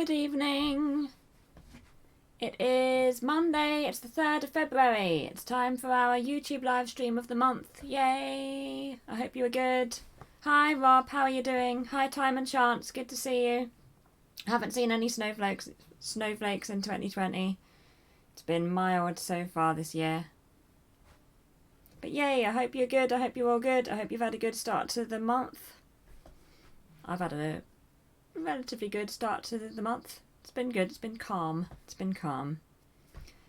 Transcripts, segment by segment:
Good evening. It is Monday, it's the 3rd of February. It's time for our YouTube live stream of the month. Yay! I hope you are good. Hi Rob, how are you doing? Hi Time and Chance, good to see you. I haven't seen any snowflakes in 2020. It's been mild so far this year. But yay, I hope you're good, I hope you're all good. I hope you've had a good start to the month. I've had a relatively good start to the month. It's been good, it's been calm.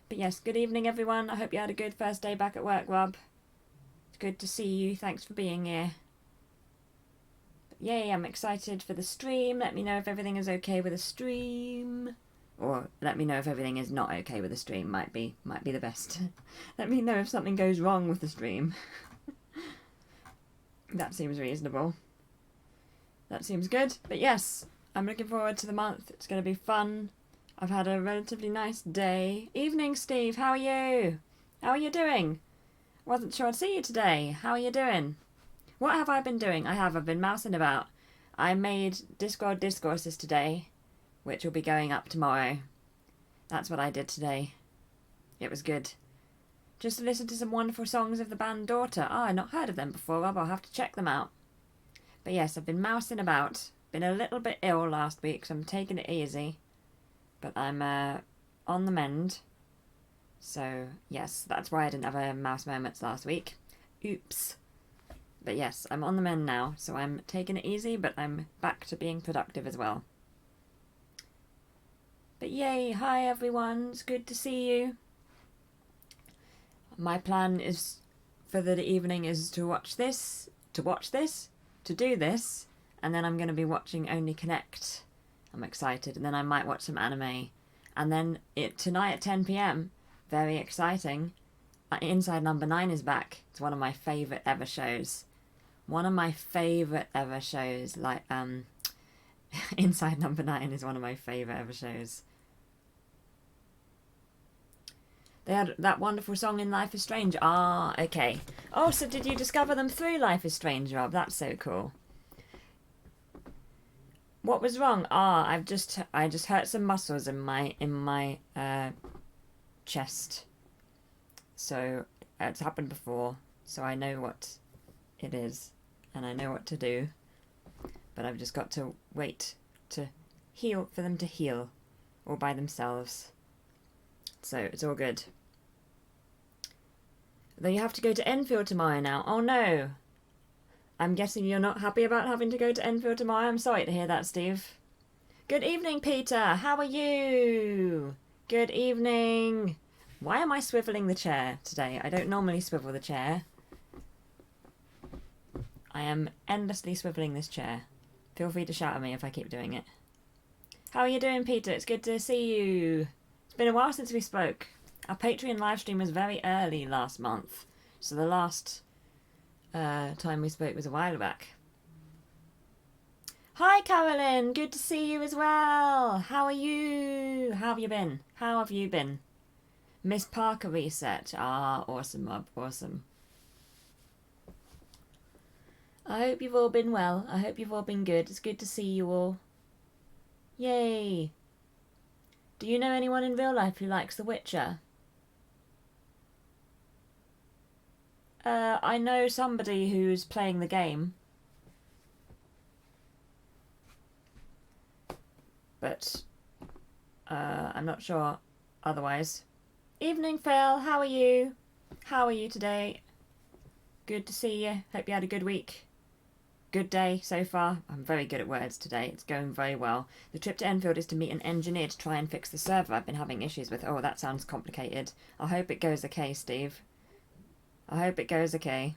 But yes, good evening everyone. I hope you had a good first day back at work, Rob. It's good to see you, thanks for being here. But yay, I'm excited for the stream. Let me know if everything is okay with the stream. Or let me know if everything is not okay with the stream, might be the best. Let me know if something goes wrong with the stream. That seems reasonable. That seems good, but yes, I'm looking forward to the month. It's going to be fun. I've had a relatively nice day. Evening, Steve. How are you? How are you doing? Wasn't sure I'd see you today. How are you doing? What have I been doing? I've been mousing about. I made Discord discourses today, which will be going up tomorrow. That's what I did today. It was good. Just to listen to some wonderful songs of the band Daughter. Oh, I've not heard of them before, Rob. I'll have to check them out. But yes, I've been mousing about. Been a little bit ill last week, so I'm taking it easy. But I'm on the mend. So yes, that's why I didn't have a mouse moments last week. Oops. But yes, I'm on the mend now, so I'm taking it easy, but I'm back to being productive as well. But yay, hi everyone, it's good to see you. My plan is for the evening is to do this, and then I'm going to be watching Only Connect. I'm excited, and then I might watch some anime. And then tonight at 10 p.m, very exciting, Inside Number 9 is back. It's one of my favourite ever shows. Like, Inside Number 9 is one of my favourite ever shows. They had that wonderful song in Life is Strange. Ah, okay. Oh, so did you discover them through Life is Strange, Rob? That's so cool. What was wrong? Ah, I just hurt some muscles in my chest. So it's happened before, so I know what it is and I know what to do. But I've just got to wait to heal for them to heal all by themselves. So it's all good. Though you have to go to Enfield tomorrow now. Oh no. I'm guessing you're not happy about having to go to Enfield tomorrow. I'm sorry to hear that, Steve. Good evening, Peter. How are you? Good evening. Why am I swivelling the chair today? I don't normally swivel the chair. I am endlessly swiveling this chair. Feel free to shout at me if I keep doing it. How are you doing, Peter? It's good to see you. It's been a while since we spoke. Our Patreon live stream was very early last month, so the last time we spoke was a while back. Hi Carolyn, good to see you as well. How are you? How have you been? Miss Parker reset. Ah, awesome, Rob, awesome. I hope you've all been well. I hope you've all been good. It's good to see you all. Yay. Do you know anyone in real life who likes The Witcher? I know somebody who's playing the game. But I'm not sure otherwise. Evening, Phil. How are you? How are you today? Good to see you. Hope you had a good week. Good day so far. I'm very good at words today. It's going very well. The trip to Enfield is to meet an engineer to try and fix the server I've been having issues with. Oh, that sounds complicated. I hope it goes okay, Steve. I hope it goes okay.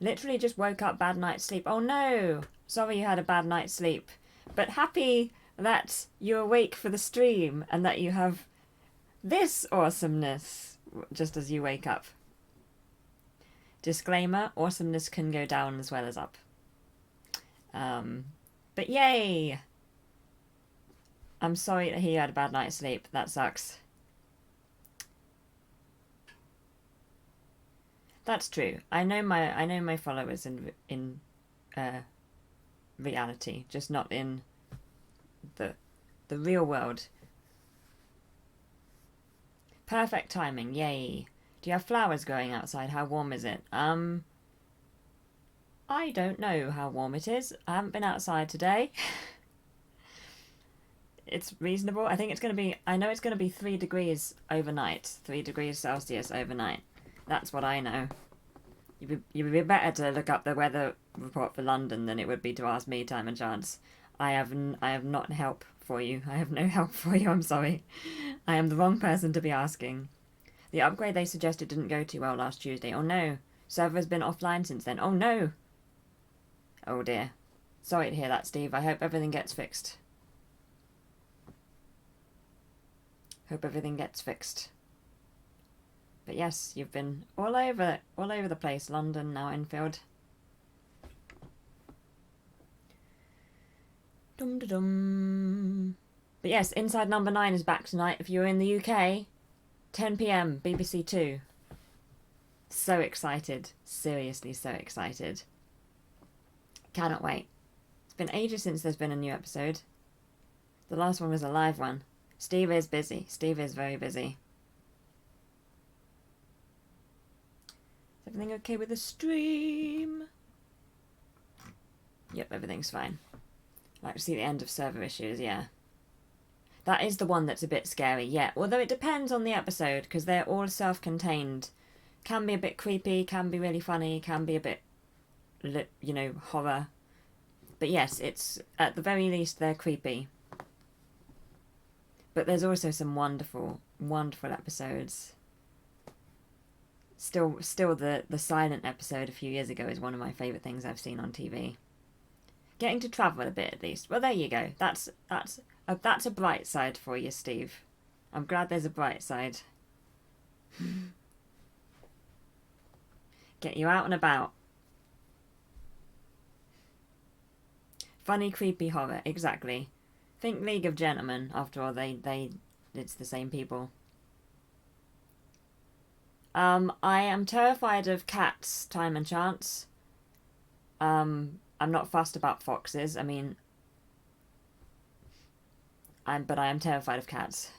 Literally just woke up, bad night's sleep. Oh no! Sorry you had a bad night's sleep. But happy that you're awake for the stream and that you have this awesomeness just as you wake up. Disclaimer, awesomeness can go down as well as up. But yay! I'm sorry to hear you had a bad night's sleep. That sucks. That's true. I know my followers in reality, just not in the The real world. Perfect timing, yay. Do you have flowers growing outside? How warm is it? I don't know how warm it is. I haven't been outside today. It's reasonable. I think it's going to be... I know it's going to be 3 degrees overnight. 3 degrees Celsius overnight. That's what I know. You'd be better to look up the weather report for London than it would be to ask me time and chance. I have not help for you. I have no help for you, I'm sorry. I am the wrong person to be asking. The upgrade they suggested didn't go too well last Tuesday. Oh no. Server has been offline since then. Oh no. Oh dear. Sorry to hear that, Steve. I hope everything gets fixed. Hope everything gets fixed. But yes, you've been all over the place. London, now Enfield. Dum-da-dum. But yes, Inside Number 9 is back tonight. If you're in the UK, 10 PM, BBC 2. So excited. Seriously, so excited. Cannot wait. It's been ages since there's been a new episode. The last one was a live one. Steve is busy. Steve is very busy. Is everything okay with the stream? Yep, everything's fine. I'd like to see the end of server issues, yeah. That is the one that's a bit scary, yeah. Although it depends on the episode, because they're all self-contained. Can be a bit creepy, can be really funny, can be a bit, you know, horror. But yes, it's, at the very least, they're creepy. But there's also some wonderful, wonderful episodes. Still the silent episode a few years ago is one of my favourite things I've seen on TV. Getting to travel a bit, at least. Well, there you go. That's a bright side for you, Steve. I'm glad there's a bright side. Get you out and about. Funny, creepy horror, exactly. Think League of Gentlemen. After all, it's the same people. I am terrified of cats, time and chance. I'm not fussed about foxes. I mean, but I am terrified of cats.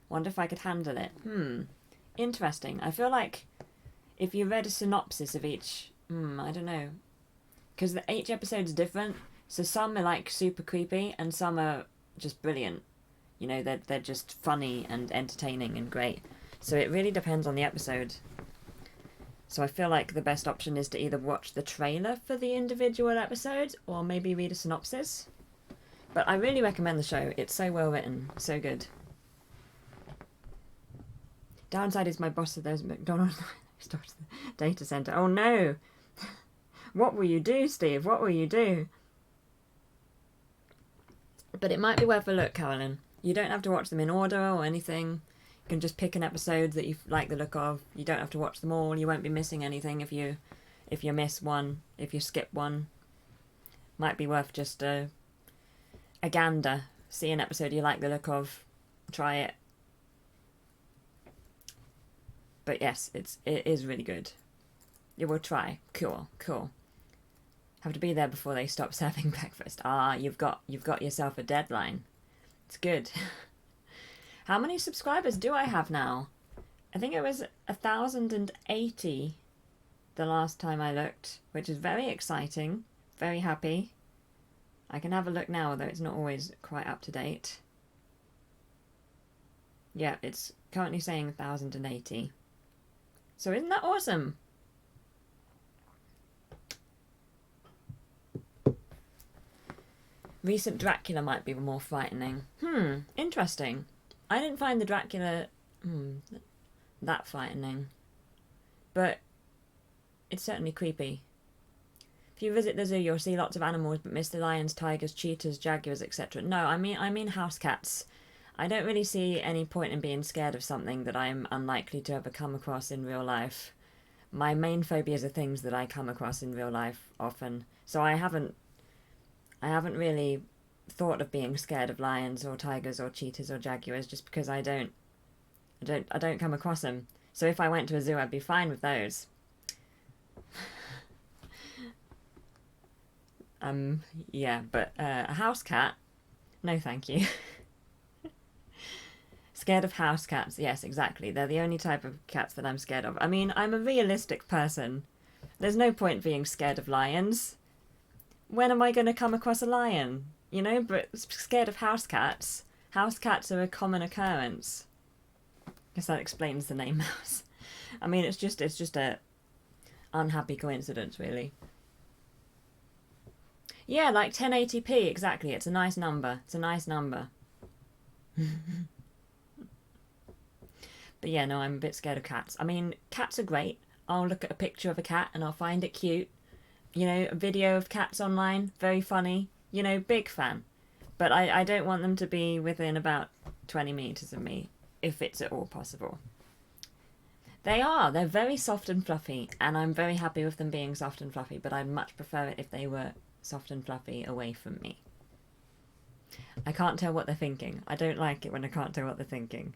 Wonder if I could handle it. Interesting. I feel like if you read a synopsis of each, I don't know, because each episode's different. So some are like super creepy, and some are just brilliant. You know, they're just funny and entertaining and great. So it really depends on the episode. So I feel like the best option is to either watch the trailer for the individual episodes, or maybe read a synopsis. But I really recommend the show. It's so well written, so good. Downside is my boss of those McDonald's data center. Oh no! What will you do, Steve? What will you do? But it might be worth a look, Carolyn. You don't have to watch them in order or anything. You can just pick an episode that you like the look of. You don't have to watch them all. You won't be missing anything if you miss one, if you skip one. Might be worth just a gander. See an episode you like the look of. Try it. But yes, it is really good. You will try. Cool. Have to be there before they stop serving breakfast. You've got yourself a deadline. It's good. How many subscribers do I have now? I think it was 1,080 the last time I looked, which is very exciting. Very happy. I can have a look now, although it's not always quite up to date. Yeah, it's currently saying 1,080. So isn't that awesome? Recent Dracula might be more frightening. Interesting. I didn't find the Dracula that frightening. But it's certainly creepy. If you visit the zoo, you'll see lots of animals, but miss the lions, tigers, cheetahs, jaguars, etc. No, I mean house cats. I don't really see any point in being scared of something that I'm unlikely to ever come across in real life. My main phobias are things that I come across in real life often. So I haven't really thought of being scared of lions or tigers or cheetahs or jaguars, just because I don't come across them. So if I went to a zoo, I'd be fine with those. Yeah, but a house cat, No, thank you. Scared of house cats. Yes, exactly. They're the only type of cats that I'm scared of. I mean, I'm a realistic person. There's no point being scared of lions. When am I going to come across a lion? You know, but scared of house cats. House cats are a common occurrence. Guess that explains the name mouse. I mean, it's just a unhappy coincidence, really. Yeah, like 1080p, exactly. It's a nice number. It's a nice number. But yeah, no, I'm a bit scared of cats. I mean, cats are great. I'll look at a picture of a cat and I'll find it cute. You know, a video of cats online, very funny. You know, big fan. But I don't want them to be within about 20 metres of me, if it's at all possible. They are. They're very soft and fluffy, and I'm very happy with them being soft and fluffy, but I'd much prefer it if they were soft and fluffy away from me. I can't tell what they're thinking. I don't like it when I can't tell what they're thinking.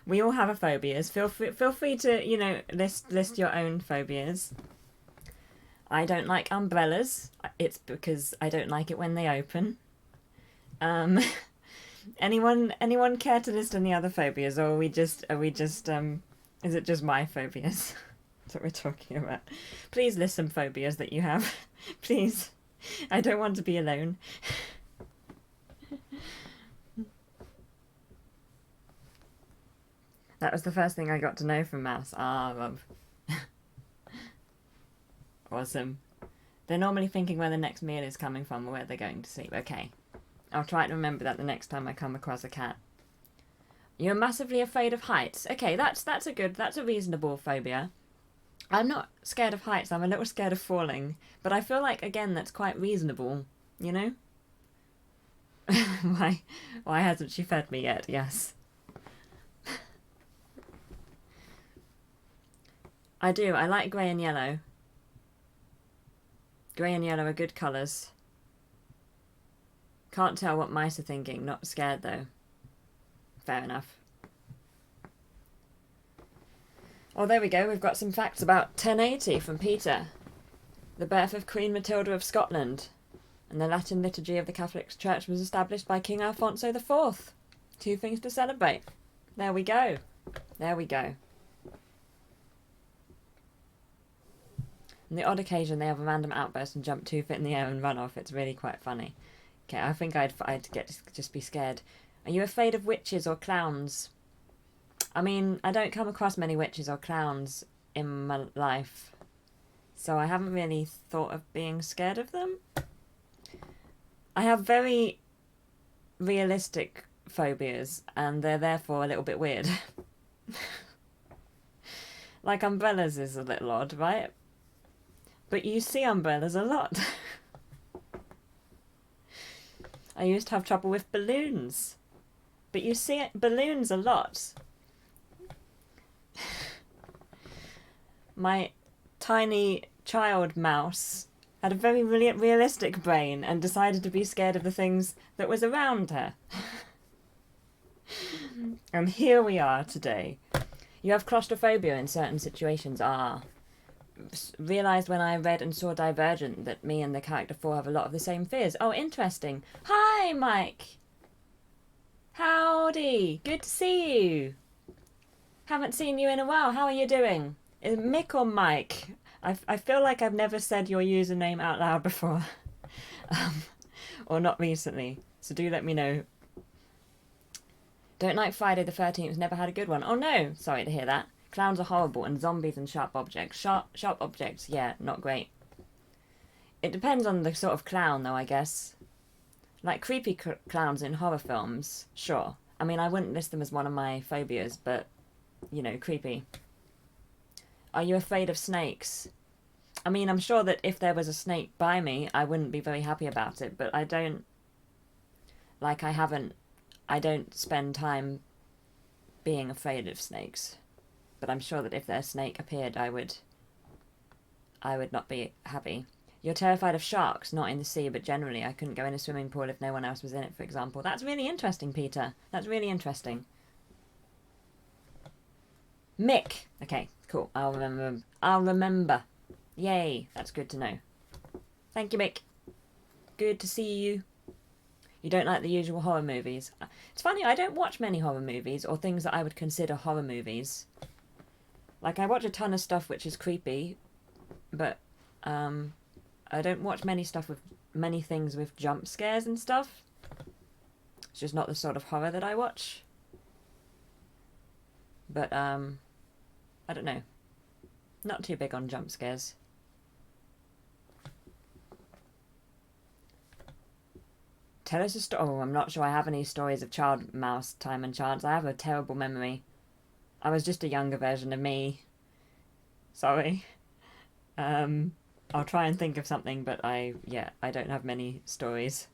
We all have our phobias. Feel free to, you know, list your own phobias. I don't like umbrellas. It's because I don't like it when they open. Anyone care to list any other phobias, or are we just is it just my phobias? That's what we're talking about. Please list some phobias that you have. Please. I don't want to be alone. That was the first thing I got to know from Mouse. Ah, love. Awesome. They're normally thinking where the next meal is coming from or where they're going to sleep. Okay. I'll try to remember that the next time I come across a cat. You're massively afraid of heights. Okay, that's a reasonable phobia. I'm not scared of heights, I'm a little scared of falling. But I feel like, again, that's quite reasonable, you know? Why hasn't she fed me yet? Yes. I do, I like grey and yellow. Grey and yellow are good colours. Can't tell what mice are thinking, not scared though. Fair enough. Oh, there we go, we've got some facts about 1080 from Peter. The birth of Queen Matilda of Scotland, and the Latin liturgy of the Catholic Church was established by King Alfonso IV. 2 things to celebrate. There we go. There we go. On the odd occasion they have a random outburst and jump 2 feet in the air and run off. It's really quite funny. Okay, I think I'd just be scared. Are you afraid of witches or clowns? I mean, I don't come across many witches or clowns in my life, so I haven't really thought of being scared of them. I have very realistic phobias, and they're therefore a little bit weird. Like umbrellas is a little odd, right? But you see umbrellas a lot. I used to have trouble with balloons. But you see balloons a lot. My tiny child mouse had a very realistic brain and decided to be scared of the things that was around her. And here we are today. You have claustrophobia in certain situations. Realised when I read and saw Divergent that me and the character 4 have a lot of the same fears. Oh, interesting. Hi, Mike. Howdy. Good to see you. Haven't seen you in a while. How are you doing? Is it Mick or Mike? I feel like I've never said your username out loud before. Or not recently. So do let me know. Don't like Friday the 13th. Never had a good one. Oh no. Sorry to hear that. Clowns are horrible, and zombies and sharp objects. Sharp objects, yeah, not great. It depends on the sort of clown, though, I guess. Like creepy clowns in horror films, sure. I mean, I wouldn't list them as one of my phobias, but, you know, creepy. Are you afraid of snakes? I mean, I'm sure that if there was a snake by me, I wouldn't be very happy about it, but I don't spend time being afraid of snakes. But I'm sure that if their snake appeared, I would not be happy. You're terrified of sharks, not in the sea, but generally. I couldn't go in a swimming pool if no one else was in it, for example. That's really interesting, Peter. That's really interesting. Mick. Okay, cool. I'll remember. Yay, that's good to know. Thank you, Mick. Good to see you. You don't like the usual horror movies. It's funny, I don't watch many horror movies or things that I would consider horror movies. Like, I watch a ton of stuff which is creepy, but I don't watch many things with jump scares and stuff. It's just not the sort of horror that I watch. But I don't know. Not too big on jump scares. Tell us a story. Oh, I'm not sure I have any stories of Child Mouse time and chance. I have a terrible memory. I was just a younger version of me. Sorry. I'll try and think of something, but I don't have many stories.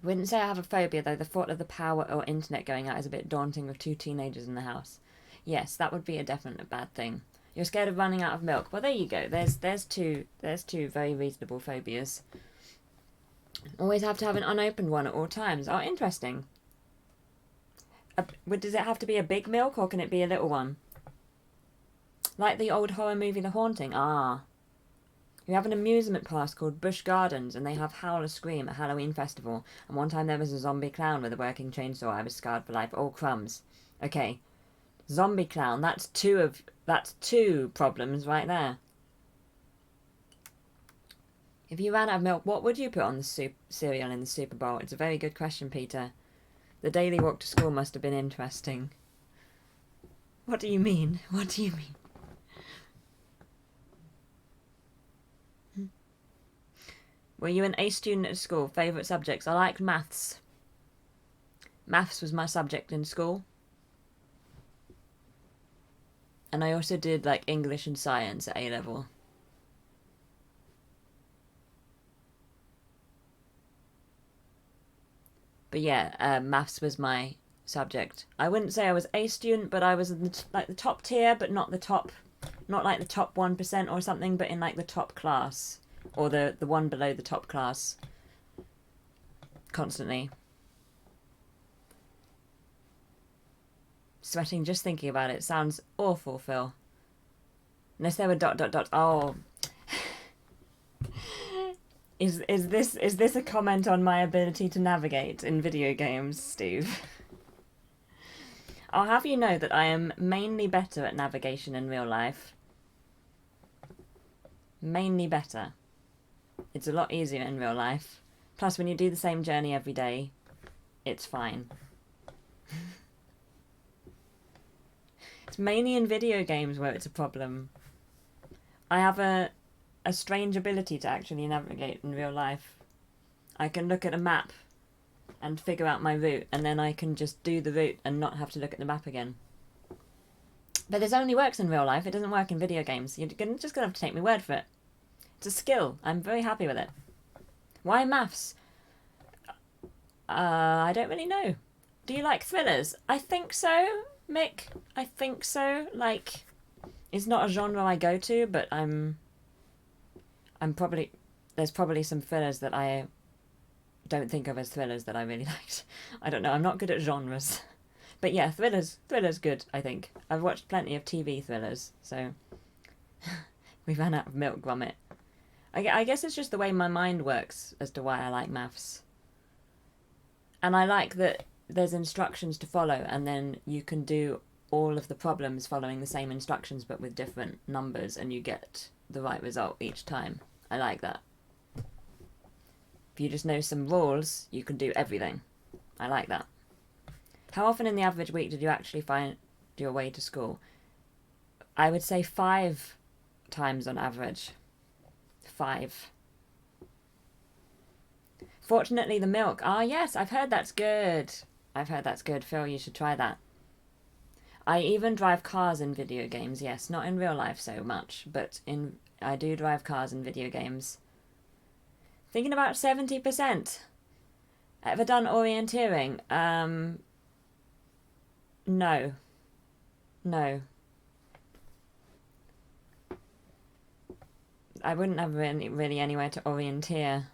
I wouldn't say I have a phobia, though. The thought of the power or internet going out is a bit daunting with 2 teenagers in the house. Yes, that would be a definite bad thing. You're scared of running out of milk. Well, there you go. There's two very reasonable phobias. Always have to have an unopened one at all times. Oh, interesting. Does it have to be a big milk, or can it be a little one? Like the old horror movie The Haunting. Ah. We have an amusement park called Busch Gardens, and they have Howl or Scream at Halloween Festival. And one time there was a zombie clown with a working chainsaw. I was scarred for life. Oh, crumbs. Okay. Zombie clown. That's two problems right there. If you ran out of milk, what would you put on the cereal in the Super Bowl? It's a very good question, Peter. The daily walk to school must have been interesting. What do you mean? What do you mean? Were you an A student at school? Favourite subjects? I liked maths. Maths was my subject in school. And I also did, like, English and science at A-level. But yeah, maths was my subject. I wouldn't say I was A student, but I was in the top tier, but not the top, not like the top 1% or something, but in like the top class. Or the one below the top class. Constantly. Sweating just thinking about it. Sounds awful, Phil. Unless there were ... Oh. Is this a comment on my ability to navigate in video games, Steve? I'll have you know that I am mainly better at navigation in real life. Mainly better. It's a lot easier in real life. Plus, when you do the same journey every day, it's fine. It's mainly in video games where it's a problem. I have a strange ability to actually navigate in real life. I can look at a map and figure out my route, and then I can just do the route and not have to look at the map again. But this only works in real life. It doesn't work in video games. You're just going to have to take my word for it. It's a skill. I'm very happy with it. Why maths? I don't really know. Do you like thrillers? I think so, Mick. I think so. Like, it's not a genre I go to, but there's probably some thrillers that I don't think of as thrillers that I really liked. I don't know. I'm not good at genres. But yeah, thrillers good, I think. I've watched plenty of TV thrillers, so we ran out of milk, Gromit. I guess it's just the way my mind works as to why I like maths. And I like that there's instructions to follow, and then you can do all of the problems following the same instructions but with different numbers, and you get the right result each time. I like that. If you just know some rules, you can do everything. I like that. How often in the average week did you actually find your way to school? I would say 5 times on average. 5. Fortunately, the milk. Ah, yes, I've heard that's good. Phil, you should try that. I even drive cars in video games, yes. Not in real life so much, but I do drive cars in video games. Thinking about 70%. Ever done orienteering? No. No. I wouldn't have really anywhere to orienteer. Have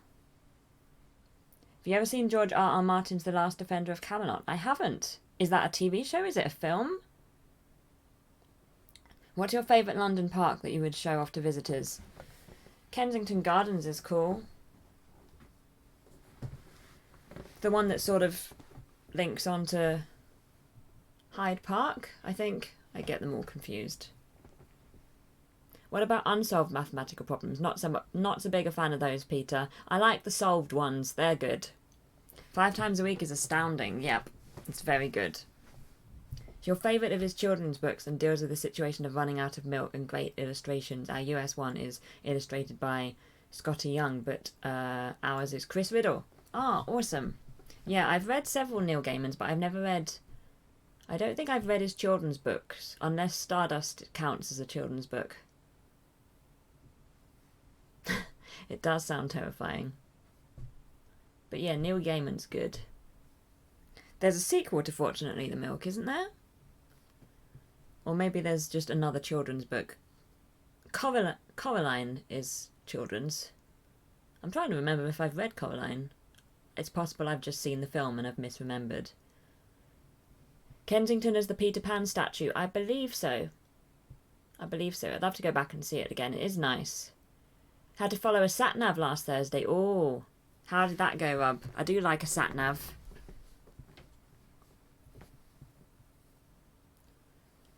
you ever seen George R. R. Martin's The Last Defender of Camelot? I haven't. Is that a TV show? Is it a film? What's your favourite London park that you would show off to visitors? Kensington Gardens is cool. The one that sort of links onto Hyde Park, I think. I get them all confused. What about unsolved mathematical problems? Not so big a fan of those, Peter. I like the solved ones. They're good. 5 times a week is astounding. Yep, it's very good. Your favourite of his children's books and deals with the situation of running out of milk and great illustrations. Our US one is illustrated by Scotty Young, but ours is Chris Riddle. Ah, awesome. Yeah, I've read several Neil Gaiman's, but I've never read... I don't think I've read his children's books, unless Stardust counts as a children's book. It does sound terrifying. But yeah, Neil Gaiman's good. There's a sequel to Fortunately the Milk, isn't there? Or maybe there's just another children's book. Coraline is children's. I'm trying to remember if I've read Coraline. It's possible I've just seen the film and I've misremembered. Kensington is the Peter Pan statue. I believe so. I'd love to go back and see it again. It is nice. Had to follow a sat-nav last Thursday. Oh, how did that go, Rob? I do like a sat-nav.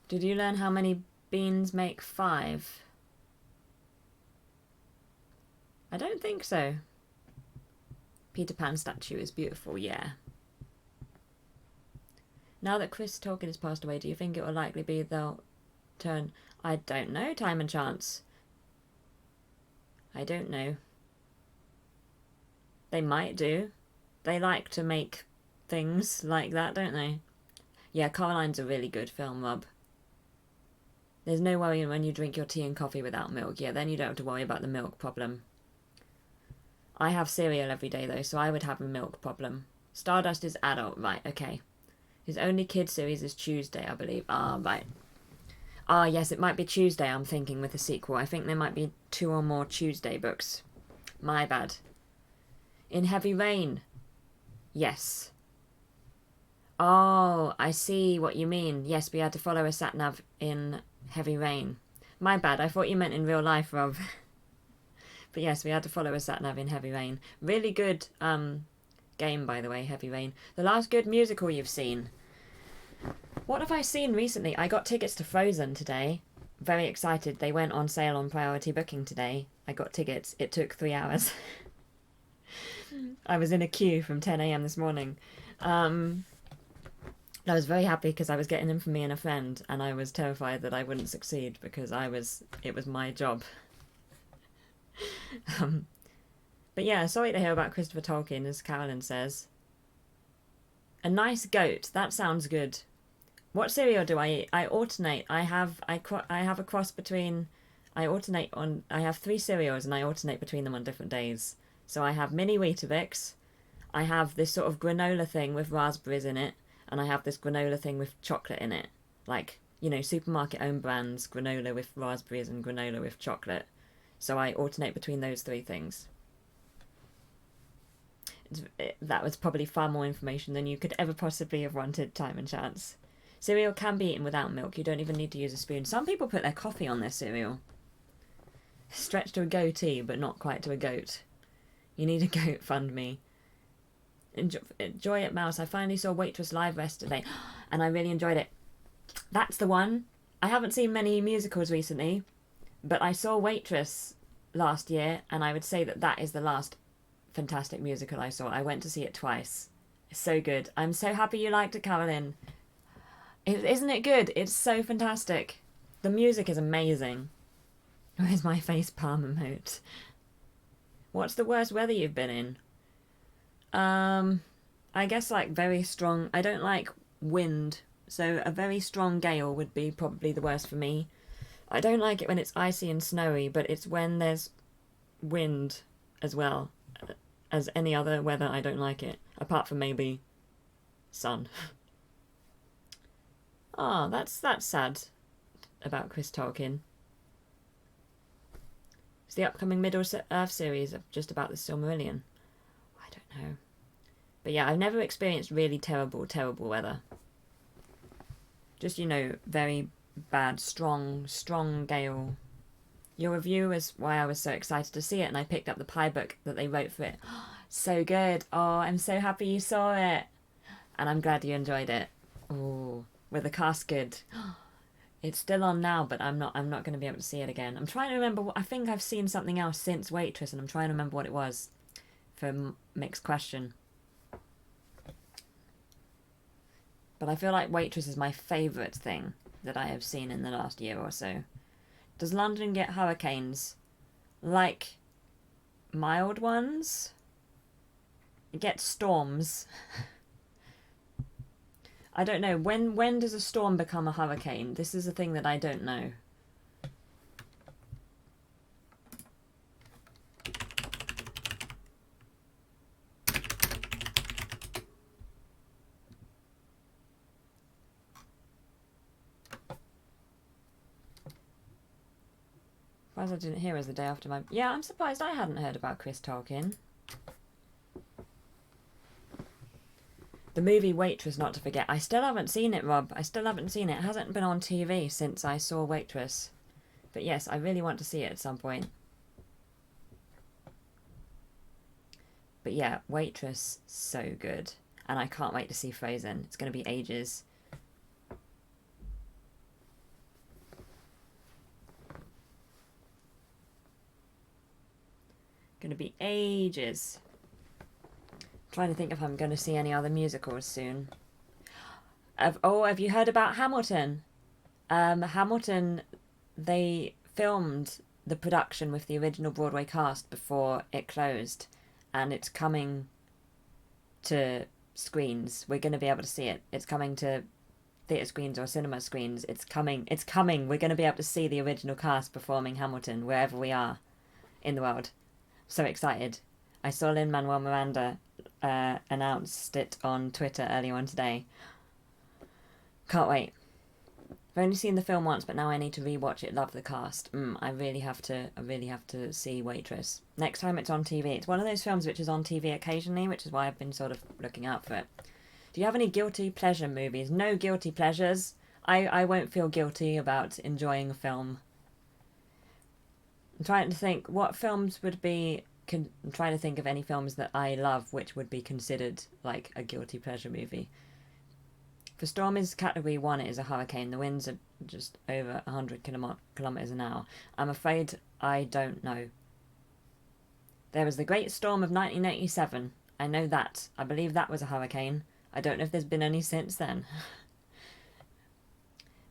Did you learn how many beans make 5? I don't think so. Peter Pan statue is beautiful, yeah. Now that Chris Tolkien has passed away, do you think it will likely be they'll turn... I don't know, time and chance. I don't know. They might do. They like to make things like that, don't they? Yeah, Coraline's a really good film, Rob. There's no worry when you drink your tea and coffee without milk. Yeah, then you don't have to worry about the milk problem. I have cereal every day, though, so I would have a milk problem. Stardust is adult. Right, okay. His only kid series is Tuesday, I believe. Ah, right. Ah, yes, it might be Tuesday, I'm thinking, with the sequel. I think there might be 2 or more Tuesday books. My bad. In Heavy Rain. Yes. Oh, I see what you mean. Yes, we had to follow a sat-nav in Heavy Rain. My bad, I thought you meant in real life, Rob. But yes, we had to follow a sat-nav in Heavy Rain. Really good game, by the way, Heavy Rain. The last good musical you've seen. What have I seen recently? I got tickets to Frozen today. Very excited. They went on sale on priority booking today. I got tickets. It took 3 hours. I was in a queue from 10 a.m. this morning. I was very happy because I was getting them for me and a friend, and I was terrified that I wouldn't succeed because it was my job. But yeah, sorry to hear about Christopher Tolkien, as Carolyn says. A nice goat. That sounds good. What cereal do I eat? I alternate. I have a cross between... I have 3 cereals and I alternate between them on different days. So I have mini Weetabix. I have this sort of granola thing with raspberries in it. And I have this granola thing with chocolate in it. Like, you know, supermarket own brands, granola with raspberries and granola with chocolate. So I alternate between those 3 things. That was probably far more information than you could ever possibly have wanted, time and chance. Cereal can be eaten without milk. You don't even need to use a spoon. Some people put their coffee on their cereal. Stretched to a goatee, but not quite to a goat. You need a goat, fund me. Enjoy it, Mouse. I finally saw Waitress live yesterday, and I really enjoyed it. That's the one. I haven't seen many musicals recently, but I saw Waitress last year, and I would say that is the last fantastic musical I saw. I went to see it twice. It's so good. I'm so happy you liked it, Carolyn. Isn't it good? It's so fantastic. The music is amazing. Where's my face palm emote? What's the worst weather you've been in? I guess like very strong... I don't like wind, so a very strong gale would be probably the worst for me. I don't like it when it's icy and snowy, but it's when there's wind as well. As any other weather, I don't like it. Apart from maybe sun. Oh, that's sad about Chris Tolkien. It's the upcoming Middle-earth series just about the Silmarillion. I don't know. But yeah, I've never experienced really terrible weather. Just, you know, very bad, strong gale. Your review is why I was so excited to see it, and I picked up the pie book that they wrote for it. So good. Oh, I'm so happy you saw it. And I'm glad you enjoyed it. Oh, with the cast good. It's still on now, but I'm not going to be able to see it again. I'm trying to remember I think I've seen something else since Waitress, and I'm trying to remember what it was for Mixed Question. But I feel like Waitress is my favourite thing that I have seen in the last year or so. Does London get hurricanes? Like mild ones? It gets storms. I don't know. When does a storm become a hurricane? This is a thing that I don't know. Surprised I didn't hear as the day after my... Yeah, I'm surprised I hadn't heard about Chris Tolkien. The movie Waitress, not to forget. I still haven't seen it, Rob. I still haven't seen it. It hasn't been on TV since I saw Waitress. But yes, I really want to see it at some point. But yeah, Waitress, so good. And I can't wait to see Frozen. It's going to be ages. Going to be ages. Trying to think if I'm going to see any other musicals soon. Have you heard about Hamilton? Hamilton, they filmed the production with the original Broadway cast before it closed, and it's coming to screens. We're going to be able to see it. It's coming to theatre screens or cinema screens. It's coming. We're going to be able to see the original cast performing Hamilton wherever we are in the world. So excited. I saw Lin-Manuel Miranda announced it on Twitter earlier on today. Can't wait. I've only seen the film once, but now I need to rewatch it. Love the cast. I really have to see Waitress. Next time it's on TV. It's one of those films which is on TV occasionally, which is why I've been sort of looking out for it. Do you have any guilty pleasure movies? No guilty pleasures. I won't feel guilty about enjoying a film. I'm trying to think what films would be... I'm trying to think of any films that I love which would be considered like a guilty pleasure movie. For Storm is category 1, it is a hurricane. The winds are just over 100 kilometres an hour. I'm afraid I don't know. There was the Great Storm of 1987. I know that. I believe that was a hurricane. I don't know if there's been any since then.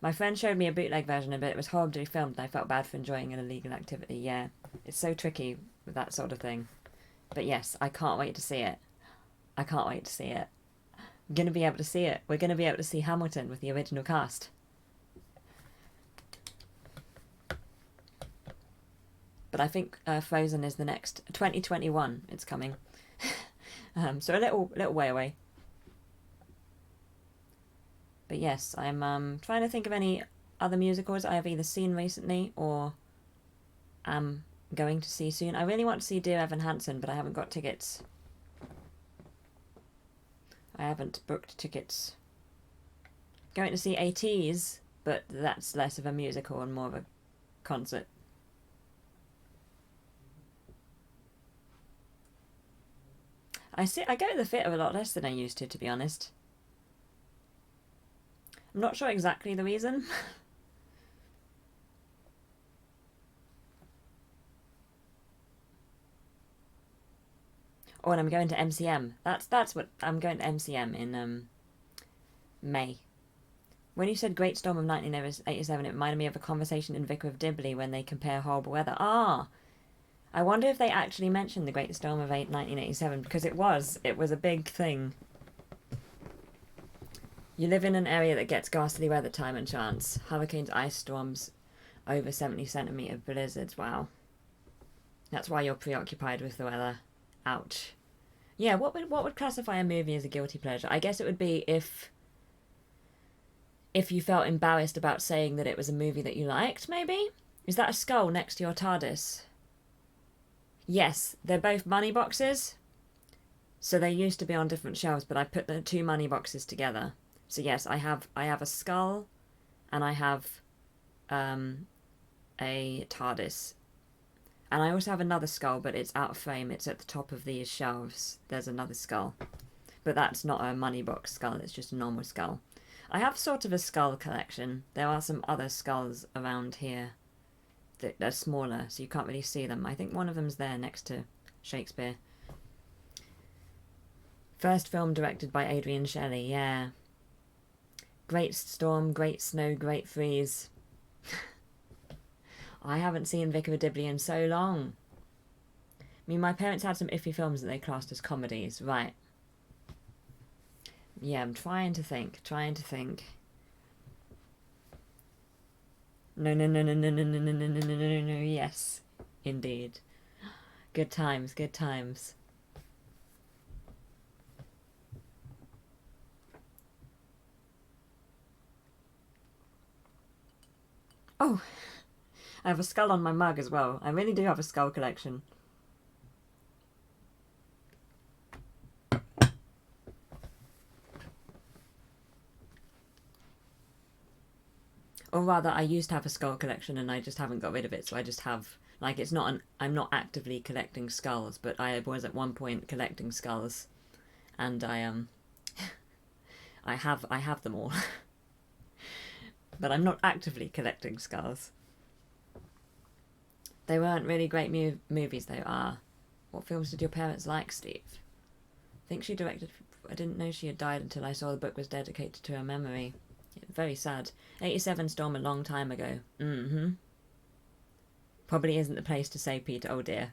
My friend showed me a bootleg version of it. It was horribly filmed and I felt bad for enjoying an illegal activity. Yeah, it's so tricky with that sort of thing. But yes, I can't wait to see it. I can't wait to see it. I'm going to be able to see it. We're going to be able to see Hamilton with the original cast. But I think Frozen is the next... 2021 it's coming. So a little way away. But yes, I'm trying to think of any other musicals I have either seen recently or am going to see soon. I really want to see Dear Evan Hansen, but I haven't got tickets. I haven't booked tickets. Going to see ATEEZ, but that's less of a musical and more of a concert. I go to the theatre a lot less than I used to be honest. I'm not sure exactly the reason. Oh, and I'm going to MCM. That's what I'm going to MCM in May. When you said Great Storm of 1987, it reminded me of a conversation in Vicar of Dibley when they compare horrible weather. Ah, I wonder if they actually mentioned the Great Storm of 1987 because it was a big thing. You live in an area that gets ghastly weather time and chance. Hurricanes, ice storms, over 70cm blizzards. Wow. That's why you're preoccupied with the weather. Ouch. Yeah, what would classify a movie as a guilty pleasure? I guess it would be if you felt embarrassed about saying that it was a movie that you liked, maybe? Is that a skull next to your TARDIS? Yes, they're both money boxes. So they used to be on different shelves, but I put the two money boxes together. So yes, I have a skull and I have a TARDIS. And I also have another skull, but it's out of frame. It's at the top of these shelves. There's another skull. But that's not a money box skull, it's just a normal skull. I have sort of a skull collection. There are some other skulls around here that are smaller, so you can't really see them. I think one of them's there next to Shakespeare. First film directed by Adrian Shelley, yeah. Great storm, great snow, great freeze. I haven't seen Vicar of Dibley in so long. I mean, my parents had some iffy films that they classed as comedies, right. Yeah, I'm trying to think. No, yes. Indeed. Good times. Oh! I have a skull on my mug as well. I really do have a skull collection. Or rather, I used to have a skull collection and I just haven't got rid of it, so I just have... Like, it's not I'm not actively collecting skulls, but I was at one point collecting skulls. And I have them all. But I'm not actively collecting skulls. They weren't really great movies, though. What films did your parents like, Steve? I think she directed... I didn't know she had died until I saw the book was dedicated to her memory. Very sad. 87 Storm a long time ago. Probably isn't the place to say, Peter. Oh dear.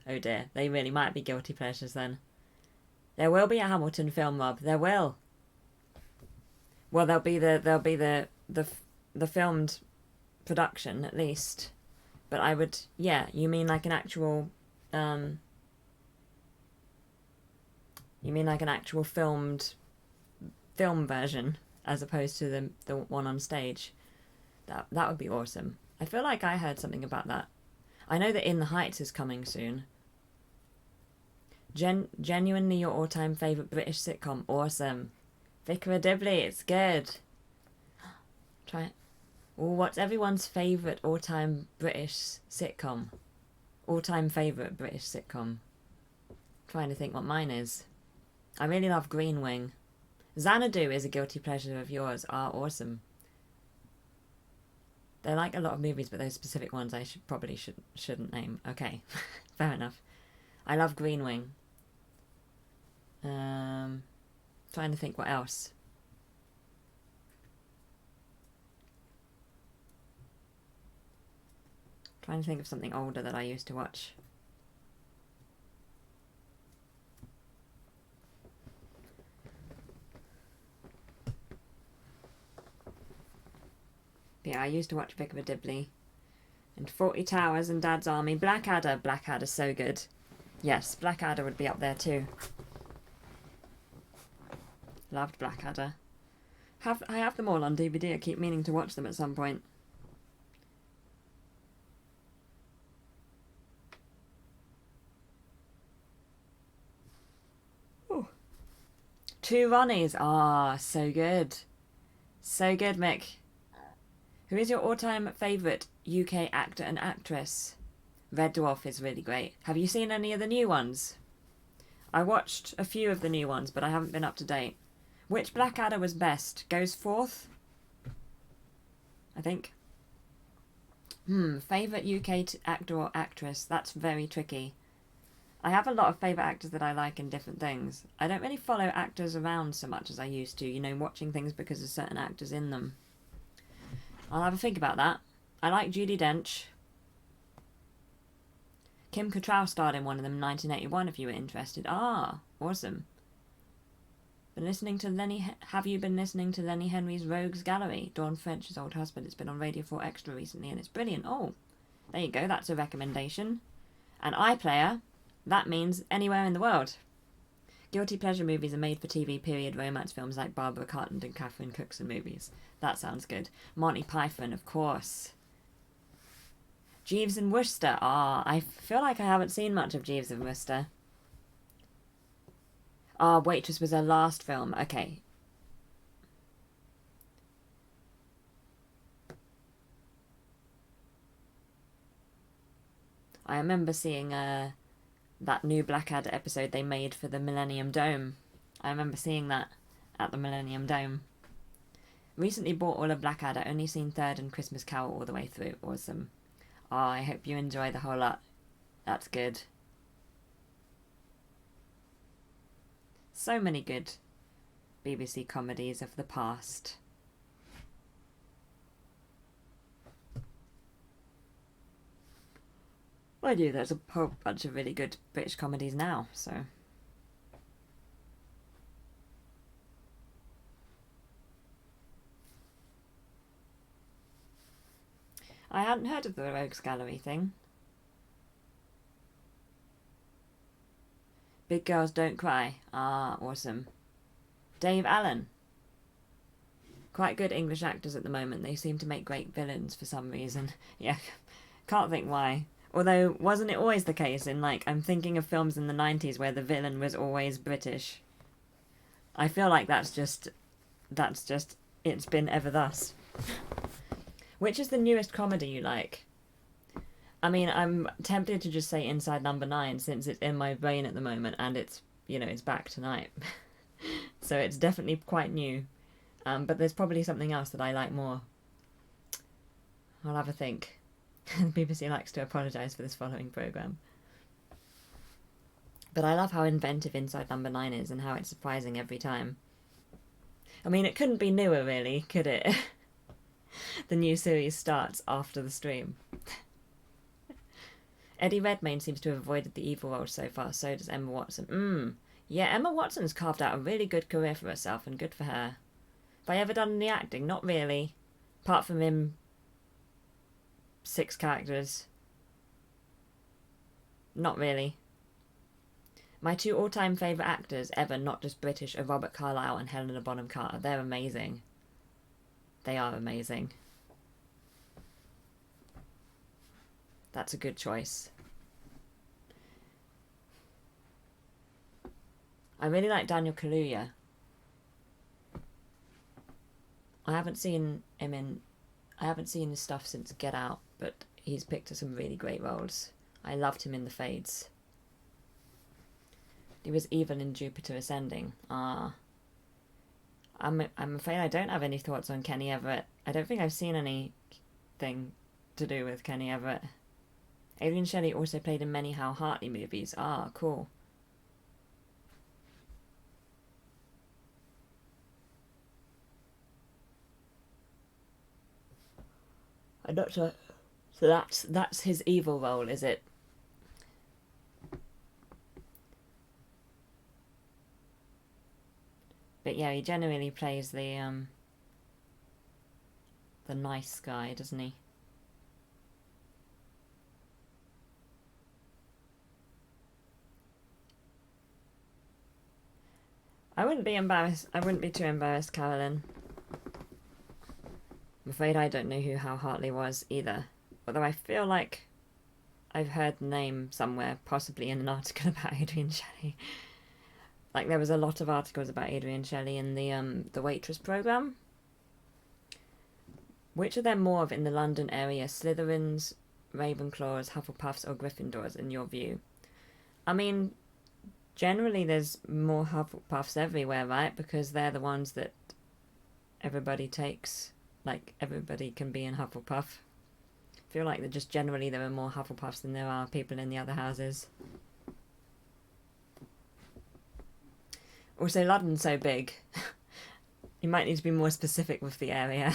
They really might be guilty pleasures then. There will be a Hamilton film, Rob. There will. Well, there'll be the filmed production at least. But I would, yeah. You mean like an actual, filmed film version as opposed to the one on stage? That would be awesome. I feel like I heard something about that. I know that In the Heights is coming soon. Genuinely your all-time favourite British sitcom. Awesome. Vicar of Dibley, it's good. Try it. Well, what's everyone's favourite all-time British sitcom? All-time favourite British sitcom. Trying to think what mine is. I really love Green Wing. Xanadu is a guilty pleasure of yours. Awesome. They're like a lot of movies, but those specific ones I shouldn't name. Okay, fair enough. I love Green Wing. Trying to think what else. Trying to think of something older that I used to watch. Yeah, I used to watch Vicar of Dibley. And 40 Towers and Dad's Army. Blackadder. Blackadder's so good. Yes, Blackadder would be up there too. Loved Blackadder. I have them all on DVD. I keep meaning to watch them at some point. Ooh. Two Ronnies. So good. So good, Mick. Who is your all-time favourite UK actor and actress? Red Dwarf is really great. Have you seen any of the new ones? I watched a few of the new ones, but I haven't been up to date. Which Blackadder was best? Goes fourth? I think. Favourite UK actor or actress? That's very tricky. I have a lot of favourite actors that I like in different things. I don't really follow actors around so much as I used to, watching things because there's certain actors in them. I'll have a think about that. I like Judi Dench. Kim Cattrall starred in one of them in 1981 if you were interested. Awesome. Have you been listening to Lenny Henry's Rogues Gallery? Dawn French's old husband. It's been on Radio 4 Extra recently and it's brilliant. Oh, there you go. That's a recommendation. And iPlayer, that means anywhere in the world. Guilty pleasure movies are made for TV period romance films like Barbara Cartland and Catherine Cookson movies. That sounds good. Monty Python, of course. Jeeves and Wooster. I feel like I haven't seen much of Jeeves and Wooster. Waitress was her last film. Okay. I remember seeing that new Blackadder episode they made for the Millennium Dome. I remember seeing that at the Millennium Dome. Recently bought all of Blackadder, only seen Third and Christmas Carol all the way through. Awesome. Oh, I hope you enjoy the whole lot. That's good. So many good BBC comedies of the past. Well, I do. There's a whole bunch of really good British comedies now, so... I hadn't heard of the Rogues Gallery thing. Big Girls Don't Cry. Ah, awesome. Dave Allen. Quite good English actors at the moment. They seem to make great villains for some reason. Yeah, can't think why. Although, wasn't it always the case in, like, I'm thinking of films in the 90s where the villain was always British. I feel like that's just, it's been ever thus. Which is the newest comedy you like? I mean, I'm tempted to just say Inside Number 9 since it's in my brain at the moment and it's, you know, it's back tonight. So it's definitely quite new. But there's probably something else that I like more. I'll have a think. The BBC likes to apologise for this following programme. But I love how inventive Inside Number 9 is and how it's surprising every time. I mean, it couldn't be newer, really, could it? The new series starts after the stream. Eddie Redmayne seems to have avoided the evil role so far, so does Emma Watson. Yeah, Emma Watson's carved out a really good career for herself, and good for her. Have I ever done any acting? Not really. Apart from in 6 characters. Not really. My 2 all-time favourite actors ever, not just British, are Robert Carlyle and Helena Bonham Carter. They're amazing. They are amazing. That's a good choice. I really like Daniel Kaluuya. I haven't seen his stuff since Get Out, but he's picked some really great roles. I loved him in The Fades. He was evil in Jupiter Ascending. I'm afraid I don't have any thoughts on Kenny Everett. I don't think I've seen anything to do with Kenny Everett. Adrian Shelley also played in many Hal Hartley movies. Ah, cool. I'm not sure. So that's his evil role, is it? But yeah, he generally plays the nice guy, doesn't he? I wouldn't be embarrassed. I wouldn't be too embarrassed, Carolyn. I'm afraid I don't know who Hal Hartley was either. Although I feel like I've heard the name somewhere, possibly in an article about Adrian Shelley. Like, there was a lot of articles about Adrian Shelley in the Waitress programme. Which are there more of in the London area? Slytherins, Ravenclaws, Hufflepuffs or Gryffindors, in your view? I mean, generally there's more Hufflepuffs everywhere, right? Because they're the ones that everybody takes. Like, everybody can be in Hufflepuff. I feel like that just generally there are more Hufflepuffs than there are people in the other houses. Also, London's so big. You might need to be more specific with the area.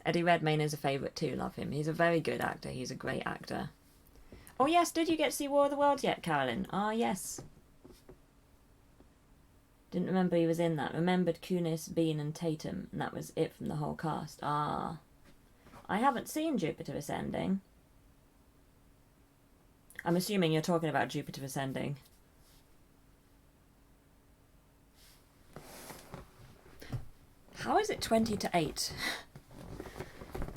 Eddie Redmayne is a favourite too, love him. He's a very good actor, he's a great actor. Oh yes, did you get to see War of the Worlds yet, Carolyn? Ah, yes. Didn't remember he was in that. Remembered Kunis, Bean and Tatum, and that was it from the whole cast. Ah. I haven't seen Jupiter Ascending. I'm assuming you're talking about Jupiter Ascending. How is it 20 to 8?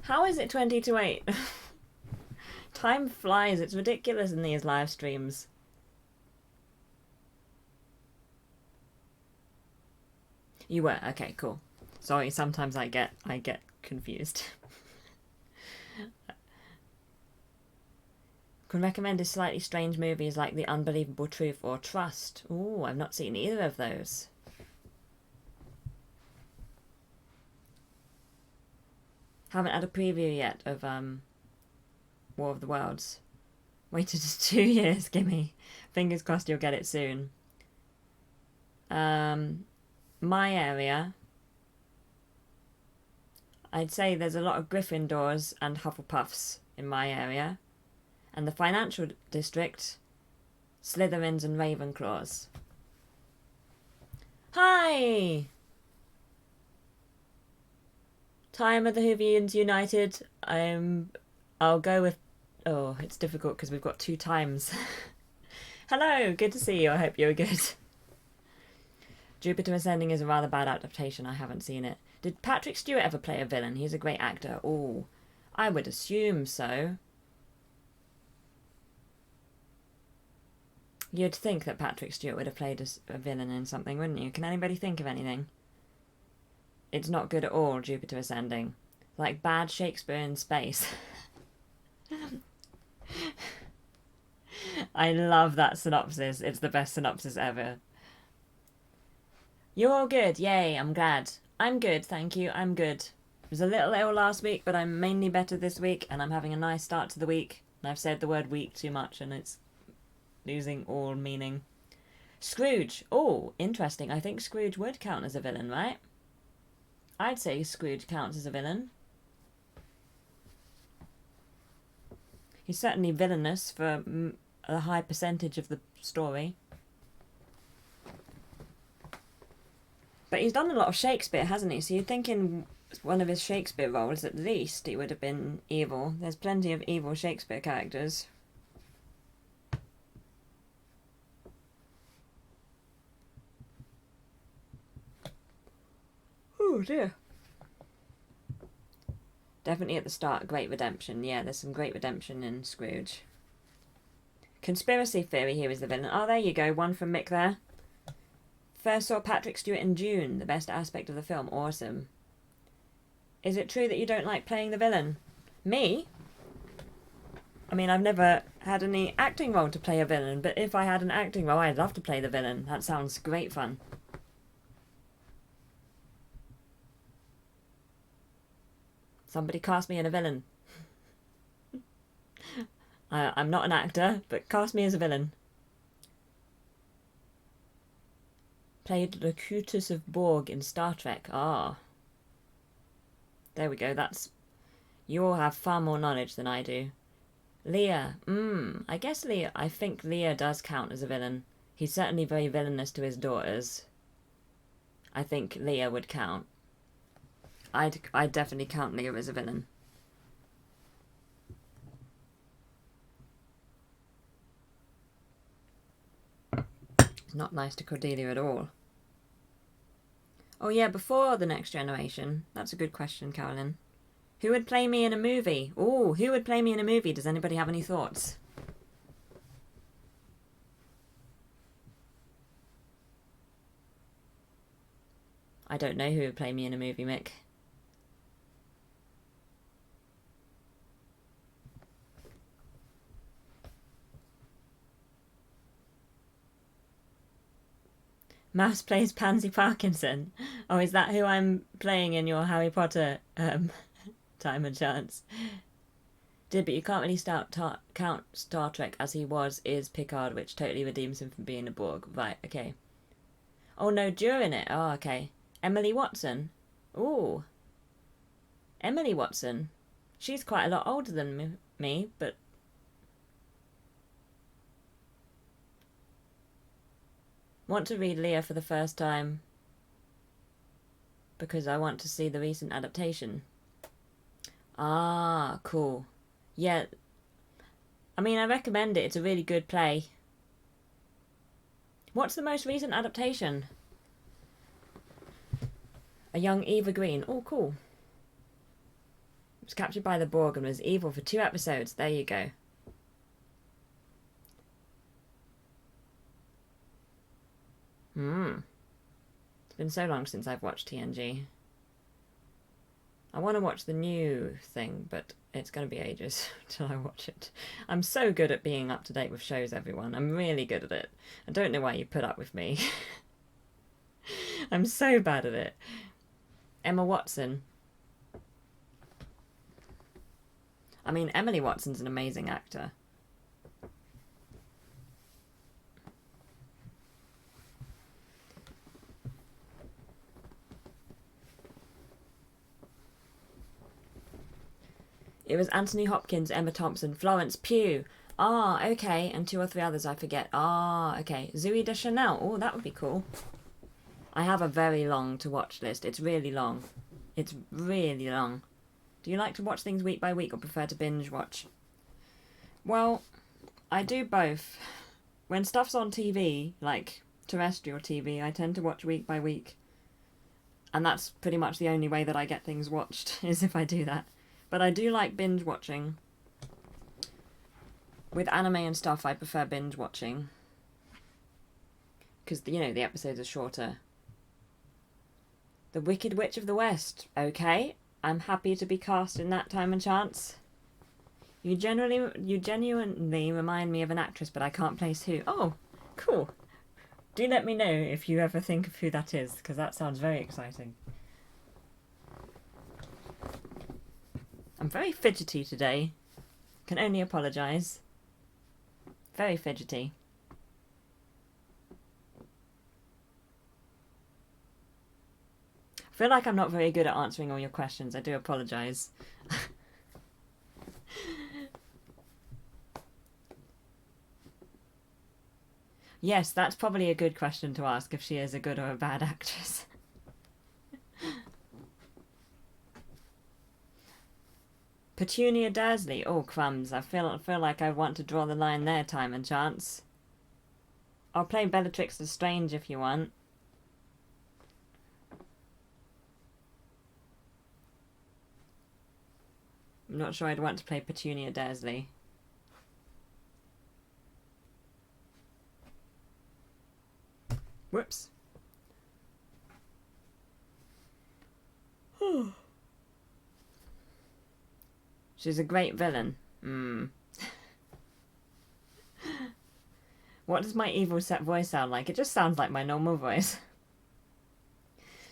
How is it 20 to 8? Time flies. It's ridiculous in these live streams. You were? Okay, cool. Sorry, sometimes I get confused. Can recommend his slightly strange movies like The Unbelievable Truth or Trust. Ooh, I've not seen either of those. Haven't had a preview yet of War of the Worlds. Waited 2 years, gimme. Fingers crossed you'll get it soon. My area, I'd say there's a lot of Gryffindors and Hufflepuffs in my area. And the financial district, Slytherins and Ravenclaws. Hi! Time of the Whovians United. I'll go with... Oh, it's difficult because we've got 2 times. Hello, good to see you. I hope you're good. Jupiter Ascending is a rather bad adaptation. I haven't seen it. Did Patrick Stewart ever play a villain? He's a great actor. Oh, I would assume so. You'd think that Patrick Stewart would have played a villain in something, wouldn't you? Can anybody think of anything? It's not good at all, Jupiter Ascending. Like bad Shakespeare in space. I love that synopsis. It's the best synopsis ever. You're all good. Yay, I'm glad. I'm good, thank you. I'm good. I was a little ill last week, but I'm mainly better this week, and I'm having a nice start to the week. And I've said the word week too much, and it's losing all meaning. Scrooge. Oh, interesting. I think Scrooge would count as a villain, right? I'd say Scrooge counts as a villain. He's certainly villainous for a high percentage of the story. But he's done a lot of Shakespeare, hasn't he? So you'd think in one of his Shakespeare roles, at least, he would have been evil. There's plenty of evil Shakespeare characters. Oh dear. Definitely at the start, great redemption. Yeah, there's some great redemption in Scrooge. Conspiracy theory here is the villain. Oh, there you go. One from Mick there. First saw Patrick Stewart in June. The best aspect of the film. Awesome. Is it true that you don't like playing the villain? Me? I mean, I've never had any acting role to play a villain, but if I had an acting role, I'd love to play the villain. That sounds great fun. Somebody cast me in a villain. I'm not an actor, but cast me as a villain. Played Locutus of Borg in Star Trek. Ah. There we go, that's... You all have far more knowledge than I do. Lear. I guess Lear... I think Lear does count as a villain. He's certainly very villainous to his daughters. I think Lear would count. I'd definitely count Lear as a villain. It's not nice to Cordelia at all. Oh yeah, before The Next Generation. That's a good question, Carolyn. Who would play me in a movie? Ooh, who would play me in a movie? Does anybody have any thoughts? I don't know who would play me in a movie, Mick. Mouse plays Pansy Parkinson. Oh, is that who I'm playing in your Harry Potter time and chance? But you can't really count Star Trek as he is Picard, which totally redeems him from being a Borg. Right, okay. Oh no, during it. Oh, okay. Emily Watson. Ooh. Emily Watson. She's quite a lot older than me, but... Want to read Lear for the first time because I want to see the recent adaptation. Ah, cool. Yeah. I mean, I recommend it. It's a really good play. What's the most recent adaptation? A young Eva Green. Oh, cool. Was captured by the Borg and was evil for 2 episodes. There you go. It's been so long since I've watched TNG. I want to watch the new thing, but it's going to be ages till I watch it. I'm so good at being up to date with shows, everyone. I'm really good at it. I don't know why you put up with me. I'm so bad at it. Emma Watson. I mean, Emily Watson's an amazing actor. It was Anthony Hopkins, Emma Thompson, Florence Pugh. Ah, okay. And 2 or 3 others I forget. Ah, okay. Zooey Deschanel. Oh, that would be cool. I have a very long to watch list. It's really long. It's really long. Do you like to watch things week by week or prefer to binge watch? Well, I do both. When stuff's on TV, like terrestrial TV, I tend to watch week by week. And that's pretty much the only way that I get things watched, is if I do that. But I do like binge watching. With anime and stuff, I prefer binge watching. Because, you know, the episodes are shorter. The Wicked Witch of the West. Okay, I'm happy to be cast in that time and chance. You genuinely remind me of an actress, but I can't place who. Oh, cool. Do let me know if you ever think of who that is, because that sounds very exciting. I'm very fidgety today. Can only apologise. Very fidgety. I feel like I'm not very good at answering all your questions. I do apologise. Yes, that's probably a good question to ask if she is a good or a bad actress. Petunia Dursley. Oh, crumbs. I feel like I want to draw the line there, time and chance. I'll play Bellatrix Lestrange if you want. I'm not sure I'd want to play Petunia Dursley. Whoops. She's a great villain. What does my evil set voice sound like? It just sounds like my normal voice.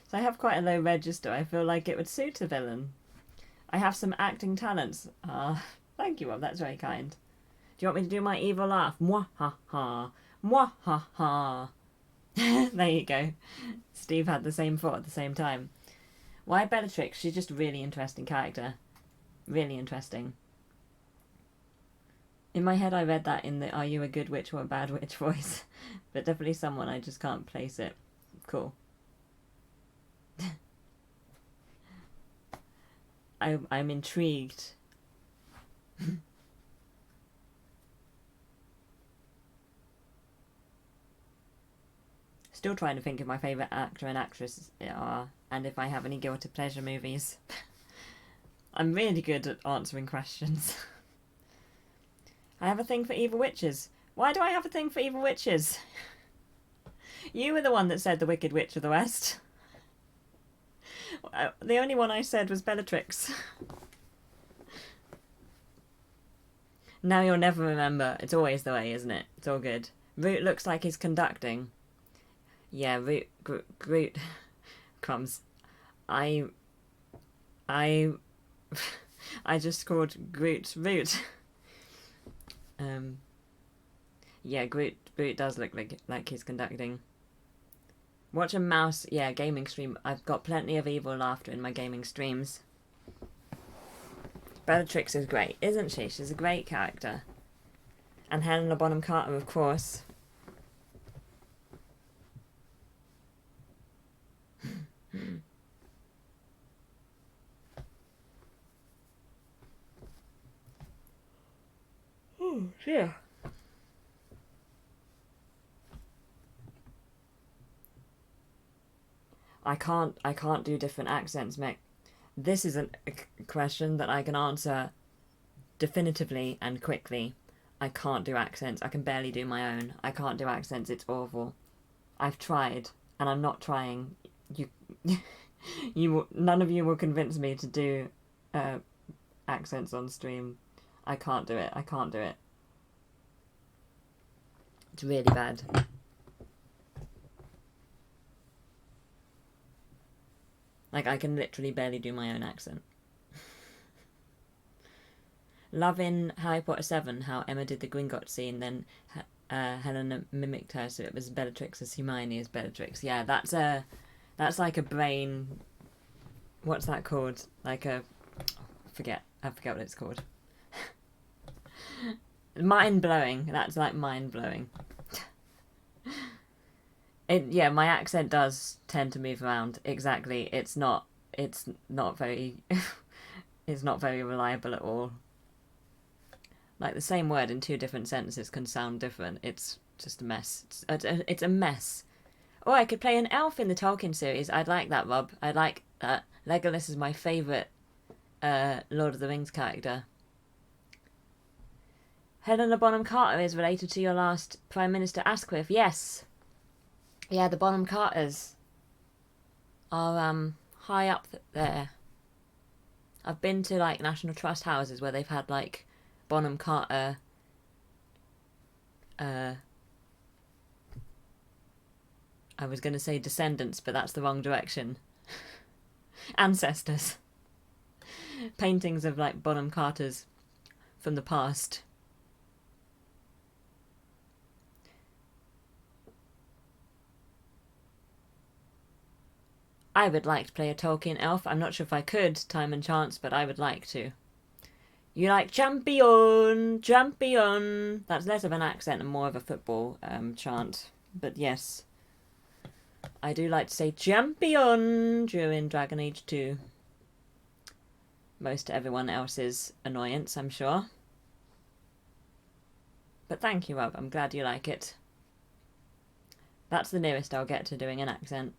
So I have quite a low register. I feel like it would suit a villain. I have some acting talents. Thank you, Rob. That's very kind. Do you want me to do my evil laugh? Mwah ha ha. Mwah ha ha. There you go. Steve had the same thought at the same time. Why Bellatrix? She's just a really interesting character. Really interesting. In my head I read that in the "Are you a good witch or a bad witch" voice. But definitely someone, I just can't place it. Cool. I'm intrigued. Still trying to think of my favourite actor and actress are, and if I have any guilty pleasure movies. I'm really good at answering questions. I have a thing for evil witches. Why do I have a thing for evil witches? You were the one that said the Wicked Witch of the West. The only one I said was Bellatrix. Now you'll never remember. It's always the way, isn't it? It's all good. Root looks like he's conducting. Yeah, Groot. Crumbs. I just scored Groot's root. Yeah, Groot does look like he's conducting. Watch a mouse. Yeah, gaming stream. I've got plenty of evil laughter in my gaming streams. Bellatrix is great, isn't she? She's a great character. And Helena Bonham Carter, of course. Oh, yeah. I can't do different accents, Mick. This is a question that I can answer definitively and quickly. I can't do accents. I can barely do my own. I can't do accents. It's awful. I've tried, and I'm not trying. None of you will convince me to do accents on stream. I can't do it. I can't do it. It's really bad. Like, I can literally barely do my own accent. Loving Harry Potter 7, how Emma did the Gringotts scene, then Helena mimicked her, so it was Bellatrix as Hermione as Bellatrix. Yeah, that's like a brain... What's that called? Like a... I forget what it's called. Mind-blowing. That's like mind-blowing. Yeah, my accent does tend to move around. Exactly. It's not very... it's not very reliable at all. Like, the same word in two different sentences can sound different. It's just a mess. It's a mess. Oh, I could play an elf in the Tolkien series. I'd like that, Rob. I'd like that. Legolas is my favourite Lord of the Rings character. Helena Bonham Carter is related to your last Prime Minister, Asquith. Yes. Yeah, the Bonham Carters are high up there. I've been to, like, National Trust houses where they've had, like, Bonham Carter I was going to say descendants, but that's the wrong direction. Ancestors. Paintings of, like, Bonham Carters from the past. I would like to play a Tolkien elf. I'm not sure if I could, time and chance, but I would like to. You like champion, champion. That's less of an accent and more of a football chant. But yes, I do like to say champion during Dragon Age 2. Most everyone else's annoyance, I'm sure. But thank you, Rob. I'm glad you like it. That's the nearest I'll get to doing an accent.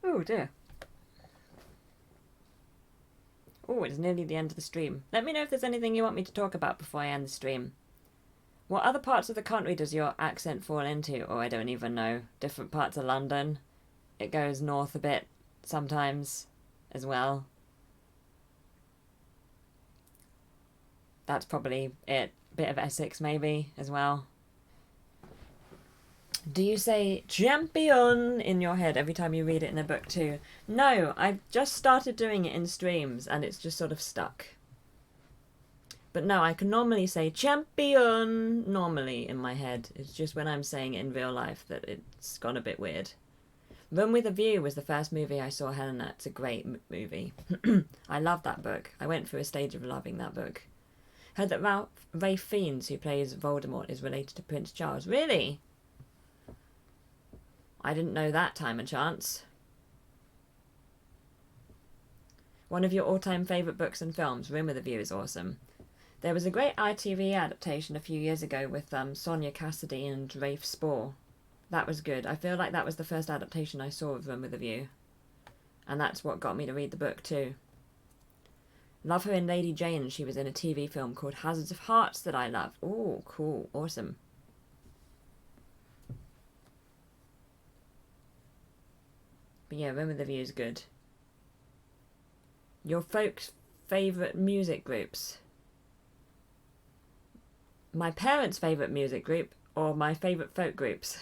Oh dear. Oh, it's nearly the end of the stream. Let me know if there's anything you want me to talk about before I end the stream. What other parts of the country does your accent fall into? Oh, I don't even know. Different parts of London. It goes north a bit sometimes as well. That's probably it. Bit of Essex maybe as well. Do you say champion in your head every time you read it in a book too? No, I've just started doing it in streams and it's just sort of stuck. But no, I can normally say champion normally in my head. It's just when I'm saying it in real life that it's gone a bit weird. Room with a View was the first movie I saw Helena. It's a great movie. I love that book. I went through a stage of loving that book. Heard that Ralph Fiennes, who plays Voldemort, is related to Prince Charles. Really? I didn't know that, time and chance. One of your all-time favourite books and films, Room with a View, is awesome. There was a great ITV adaptation a few years ago with Sonia Cassidy and Rafe Spall. That was good. I feel like that was the first adaptation I saw of Room with a View. And that's what got me to read the book too. Love her in Lady Jane. She was in a TV film called Hazards of Hearts that I loved. Oh, cool. Awesome. But yeah, Room with a View is good. Your folks' favourite music groups? My parents' favourite music group or my favourite folk groups?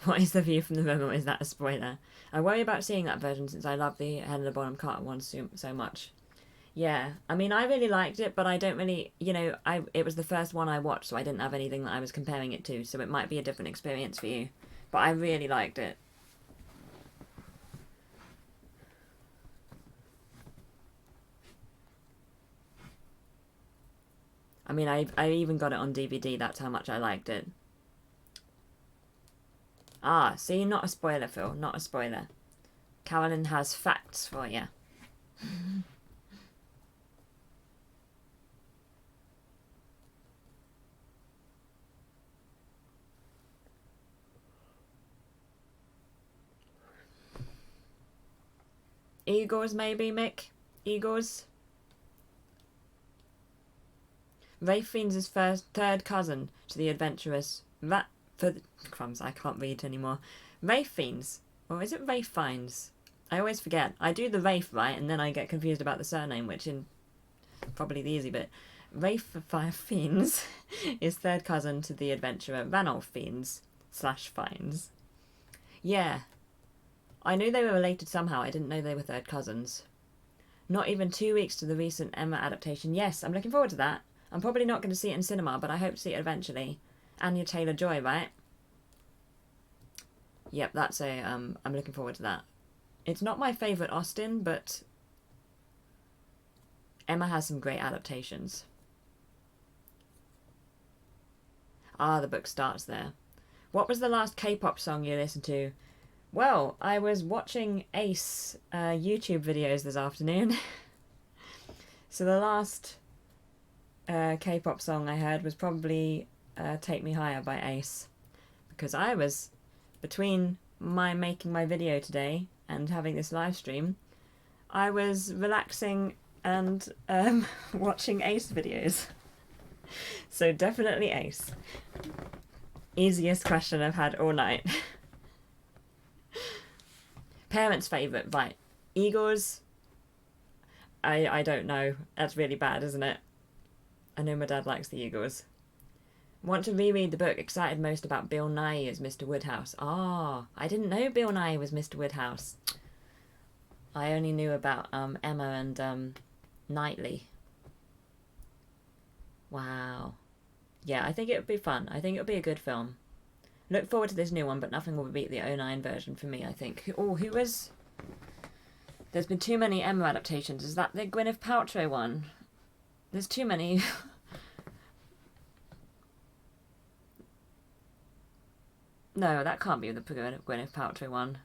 What is the view from the room, or is that a spoiler? I worry about seeing that version since I love the Helena Bonham Carter one so much. Yeah, I mean, I really liked it, but I don't really, it was the first one I watched, so I didn't have anything that I was comparing it to, so it might be a different experience for you. But I really liked it. I mean, I even got it on DVD, that's how much I liked it. Ah, see, not a spoiler, Phil, not a spoiler. Carolyn has facts for you. Eagles, maybe, Mick? Eagles? Rafe Fiennes is third cousin to the adventurous crumbs, I can't read anymore. Rafe Fiennes, or is it Rafe Fiennes? I always forget. I do the Rafe right, and then I get confused about the surname, which is probably the easy bit. Rafe Fiennes is third cousin to the adventurer Ranulph Fiennes / Fiennes. Yeah. I knew they were related somehow. I didn't know they were third cousins. Not even 2 weeks to the recent Emma adaptation. Yes, I'm looking forward to that. I'm probably not going to see it in cinema, but I hope to see it eventually. Anya Taylor-Joy, right? Yep, that's a, I'm looking forward to that. It's not my favourite Austen, but Emma has some great adaptations. Ah, the book starts there. What was the last K-pop song you listened to? Well, I was watching Ace YouTube videos this afternoon. So the last K-pop song I heard was probably Take Me Higher by Ace. Because I was, between making my video today and having this live stream, I was relaxing and watching Ace videos. So definitely Ace. Easiest question I've had all night. Parents' favourite, right. Eagles, I don't know. That's really bad, isn't it? I know my dad likes the Eagles. Want to reread the book. Excited most about Bill Nighy as Mr. Woodhouse. Ah, I didn't know Bill Nighy was Mr. Woodhouse. I only knew about Emma and Knightley. Wow. Yeah, I think it would be fun. I think it would be a good film. Look forward to this new one, but nothing will beat the '09 version for me, I think. Oh, who was... There's been too many Emma adaptations. Is that the Gwyneth Paltrow one? There's too many. No, that can't be the Gwyneth Paltrow one.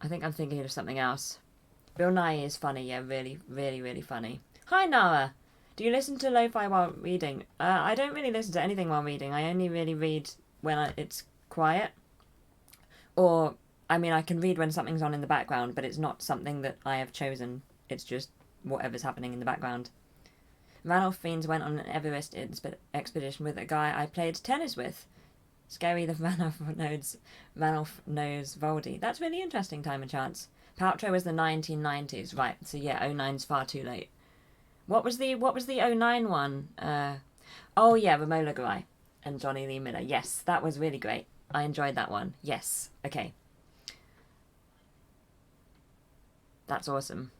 I think I'm thinking of something else. Bill Nighy is funny, yeah, really, really, really funny. Hi, Nara! Do you listen to lo-fi while reading? I don't really listen to anything while reading. I only really read when it's quiet. Or, I mean, I can read when something's on in the background, but it's not something that I have chosen. It's just whatever's happening in the background. Ranulph Fiennes went on an Everest expedition with a guy I played tennis with. Scary the Ranulph knows Voldy. That's really interesting, Time and Chance. Paltrow was the 1990s, right? So yeah, '09's far too late. What was the '09 one? Oh yeah, Romola Garai and Johnny Lee Miller. Yes, that was really great. I enjoyed that one. Yes. Okay. That's awesome.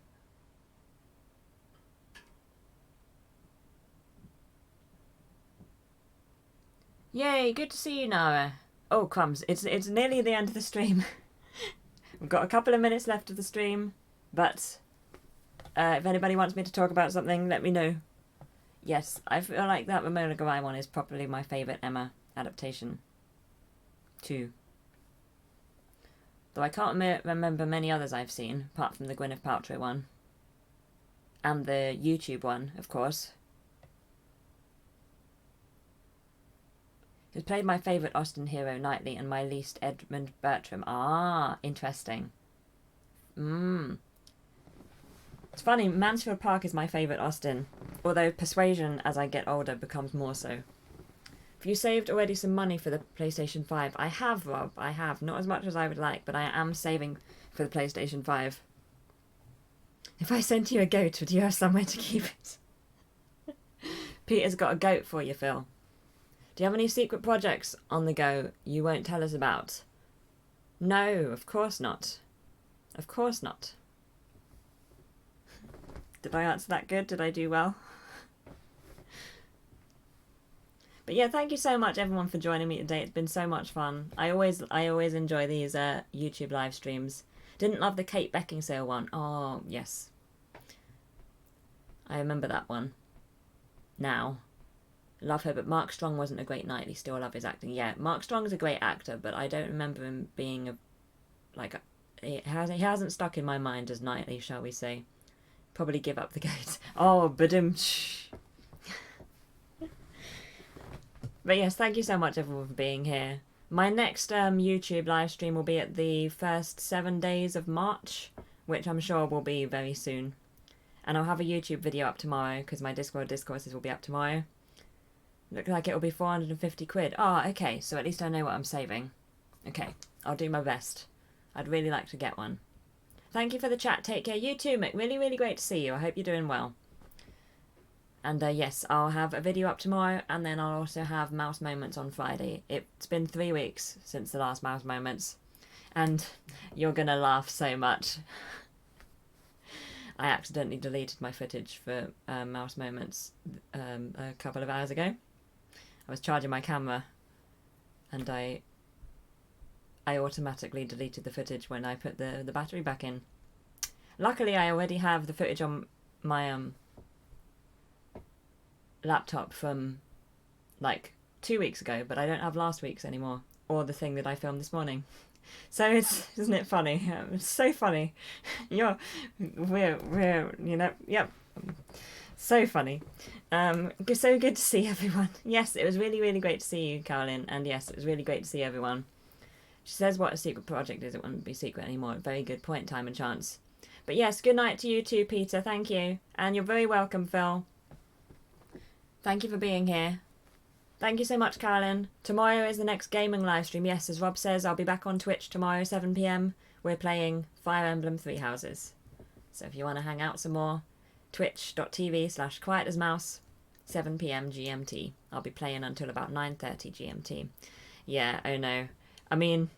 Yay, good to see you, Nara. Oh, crumbs. It's nearly the end of the stream. We've got a couple of minutes left of the stream, but if anybody wants me to talk about something, let me know. Yes, I feel like that Romola Garai one is probably my favourite Emma adaptation, too. Though I can't remember many others I've seen, apart from the Gwyneth Paltrow one. And the YouTube one, of course. Who's played my favourite Austen hero, Knightley, and my least, Edmund Bertram. Ah, interesting. It's funny, Mansfield Park is my favourite Austen, although Persuasion, as I get older, becomes more so. Have you saved already some money for the PlayStation 5? I have, Rob, I have. Not as much as I would like, but I am saving for the PlayStation 5. If I sent you a goat, would you have somewhere to keep it? Peter's got a goat for you, Phil. Do you have any secret projects on the go you won't tell us about? No, of course not. Of course not. Did I answer that good? Did I do well? But yeah, thank you so much everyone for joining me today. It's been so much fun. I always enjoy these YouTube live streams. Didn't love the Kate Beckinsale one. Oh, yes. I remember that one. Now. Love her, but Mark Strong wasn't a great Knightley. Still love his acting. Yeah, Mark Strong's a great actor, but I don't remember him being he hasn't stuck in my mind as Knightley, shall we say. Probably give up the gate. Oh, badum. But yes, thank you so much everyone for being here. My next YouTube live stream will be at the first 7 days of March, which I'm sure will be very soon. And I'll have a YouTube video up tomorrow because my Discord discourses will be up tomorrow. Looks like it'll be 450 quid. Oh, okay, so at least I know what I'm saving. Okay, I'll do my best. I'd really like to get one. Thank you for the chat. Take care. You too, Mick. Really, really great to see you. I hope you're doing well. And yes, I'll have a video up tomorrow, and then I'll also have Mouse Moments on Friday. It's been 3 weeks since the last Mouse Moments, and you're gonna laugh so much. I accidentally deleted my footage for Mouse Moments a couple of hours ago. I was charging my camera, and I automatically deleted the footage when I put the battery back in. Luckily, I already have the footage on my laptop from like 2 weeks ago, but I don't have last week's anymore, or the thing that I filmed this morning. So isn't it funny? It's so funny. We're you know, yep. So funny. So good to see everyone. Yes, it was really, really great to see you, Caroline, and yes, it was really great to see everyone. She says what a secret project is, it wouldn't be secret anymore. Very good point, time and chance. But yes, good night to you too, Peter, thank you. And you're very welcome, Phil. Thank you for being here. Thank you so much, Caroline. Tomorrow is the next gaming live stream. Yes, as Rob says, I'll be back on Twitch tomorrow, 7 PM. We're playing Fire Emblem Three Houses. So if you want to hang out some more, twitch.tv/quietasmouse, 7 PM GMT. I'll be playing until about 9:30 GMT. Yeah, oh no. I mean,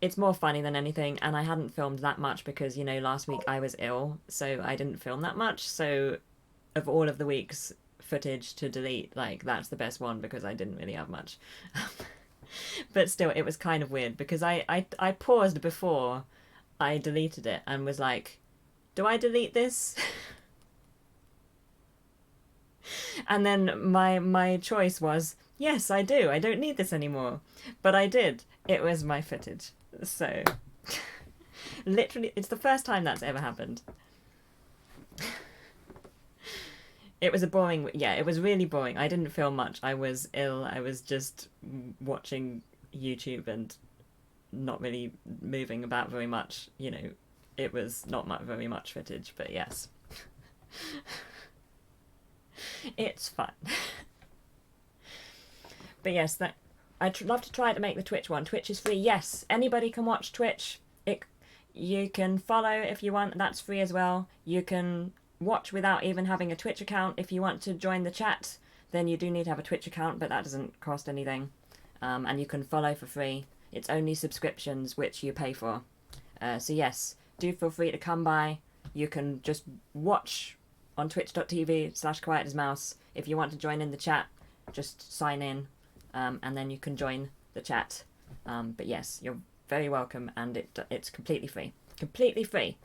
it's more funny than anything, and I hadn't filmed that much because, you know, last week I was ill, so I didn't film that much. So of all of the week's footage to delete, like, that's the best one because I didn't really have much. But still, it was kind of weird because I paused before I deleted it and was like, do I delete this? And then my choice was, yes, I do. I don't need this anymore. But I did. It was my footage. So, literally, it's the first time that's ever happened. It was a boring, yeah, it was really boring. I didn't film much. I was ill. I was just watching YouTube and not really moving about very much. You know, it was not very much footage, but yes. It's fun. But yes, I'd love to try to make the Twitch one. Twitch is free. Yes, anybody can watch Twitch. You can follow if you want. That's free as well. You can watch without even having a Twitch account. If you want to join the chat, then you do need to have a Twitch account, but that doesn't cost anything. And you can follow for free. It's only subscriptions which you pay for. So yes, do feel free to come by. You can just watch on twitch.tv/quietasmouse. If you want to join in the chat, just sign in, and then you can join the chat. But yes, you're very welcome, and it's completely free. Completely free.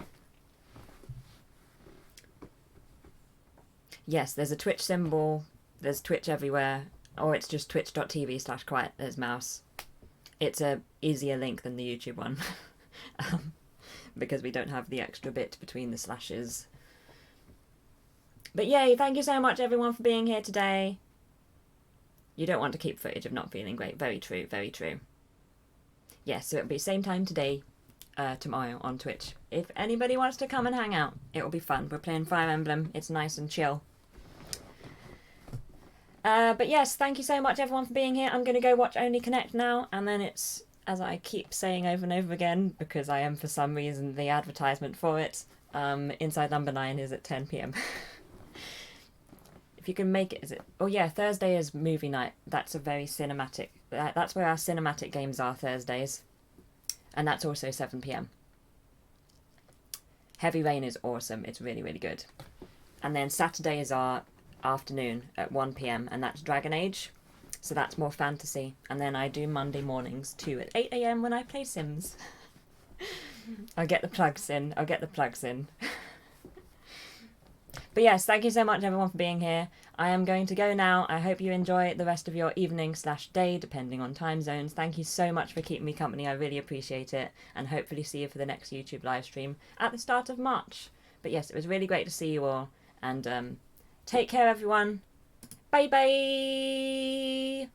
Yes, there's a Twitch symbol. There's Twitch everywhere, or it's just twitch.tv/quietasmouse. It's a easier link than the YouTube one, because we don't have the extra bit between the slashes. But yay, thank you so much everyone for being here today. You don't want to keep footage of not feeling great. Very true, very true. Yes, so it'll be same time today, tomorrow on Twitch. If anybody wants to come and hang out, it will be fun. We're playing Fire Emblem. It's nice and chill. But yes, thank you so much everyone for being here. I'm going to go watch Only Connect now, and then it's, as I keep saying over and over again, because I am for some reason the advertisement for it, Inside Number 9 is at 10 PM. If you can make it, is it? Oh yeah, Thursday is movie night. That's a very cinematic, that's where our cinematic games are Thursdays. And that's also 7 PM. Heavy Rain is awesome. It's really, really good. And then Saturday is our afternoon at 1 PM, and that's Dragon Age. So that's more fantasy. And then I do Monday mornings too at 8 AM when I play Sims. I'll get the plugs in. But yes, thank you so much everyone for being here. I am going to go now. I hope you enjoy the rest of your evening/day, depending on time zones. Thank you so much for keeping me company. I really appreciate it. And hopefully see you for the next YouTube live stream at the start of March. But yes, it was really great to see you all. And take care, everyone. Bye-bye.